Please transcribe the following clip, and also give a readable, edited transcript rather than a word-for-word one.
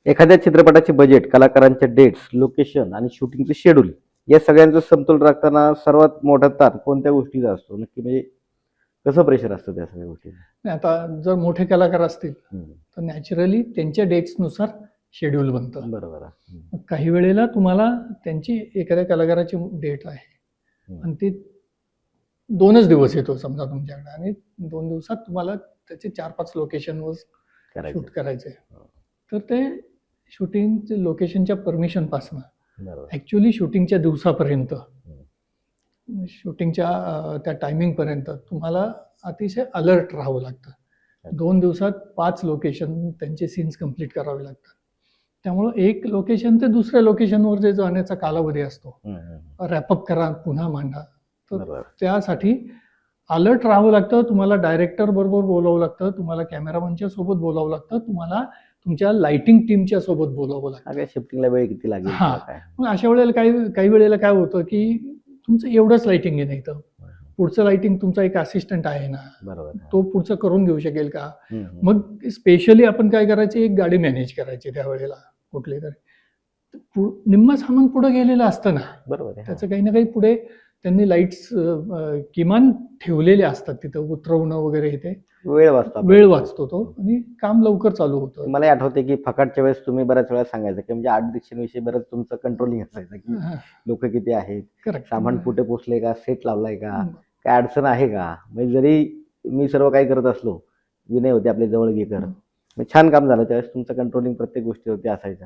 एखाद्या चित्रपटाचे बजेट, कलाकारांचे डेट्स, लोकेशन आणि शूटिंगचे शेड्यूल या सगळ्यांचा समतोल राखताना सर्वात मोठा ताण कोणत्या गोष्टीचा असतो? नक्की म्हणजे कसं प्रेशर असतं त्या सगळ्या गोष्टीचं? नाही, आता जर मोठे कलाकार असतील हम्म. तर नॅचरली त्यांच्या डेट्सनुसार शेड्यूल बनतं. बरोबर आहे. मग काही वेळेला तुम्हाला त्यांची एखाद्या कलाकाराची डेट आहे हम्म. आणि ती 2च दिवस येतो समजा तुमच्याकडे, आणि 2 दिवसात तुम्हाला त्याचे 4-5 लोकेशनवर करायचं. शूट करायचे. हो. तर ते शूटिंगचे लोकेशनच्या परमिशनपासून बरोबर. ॲक्च्युली शूटिंगच्या दिवसापर्यंत, शूटिंगच्या त्या टायमिंगपर्यंत तुम्हाला अतिशय अलर्ट राहावं लागतं. 2 दिवसात 5 लोकेशन त्यांचे सीन्स कंप्लीट करावे लागतात. त्यामुळं एक लोकेशन ते दुसऱ्या लोकेशनवर जे जाण्याचा कालावधी असतो, रॅपअप करा, पुन्हा मांडा, तर बरोबर. त्यासाठी अलर्ट राहावं लागतं. तुम्हाला डायरेक्टर बरोबर बोलावं लागतं, तुम्हाला कॅमेरामनच्या सोबत बोलावं लागतं, तुम्हाला तुमच्या लाइटिंग टीमच्या सोबत बोलावं लागतं. काय शिफ्टिंगला वेळ किती लागेल हा. किंवा काय? मग अशा वेळेला काही वेळेला काय होतं की तुमचं एवढंच लाइटिंग आहे, नाही तर पुढचं लाइटिंग तुमचा एक असिस्टंट आहे ना, बरोबर. तो पुढचं करून घेऊ शकेल का? हम्म. मग स्पेशली आपण काय करायचे, एक गाडी मॅनेज करायची त्यावेळेला कुठली तरी. निम्म सामान पुढे गेलेलं असतं ना, बरोबर आहे. त्याचं काही ना काही पुढे त्यांनी लाईट्स किमान ठेवलेले असतात तिथं, उतरवणं वगैरे इथे वेळ वाचतो. वेळ वाचतो तो, आणि काम लवकर चालू होतं. मला आठवते की फकाटच्या वेळेस तुम्ही बऱ्याच वेळा सांगायचं की म्हणजे आर्ट डिरेक्शन विषयी बरंच तुमचं कंट्रोलिंग असायचं की लोक किती आहेत, करेक्ट. सामान कुठे पोचले का, सेट लावलाय का, काय अडचण आहे का. म्हणजे जरी मी सर्व काही करत असलो, विनय होते आपले जवळ घे कर, छान काम झालं त्यावेळेस तुमचं कंट्रोलिंग प्रत्येक गोष्टीवरती असायचं.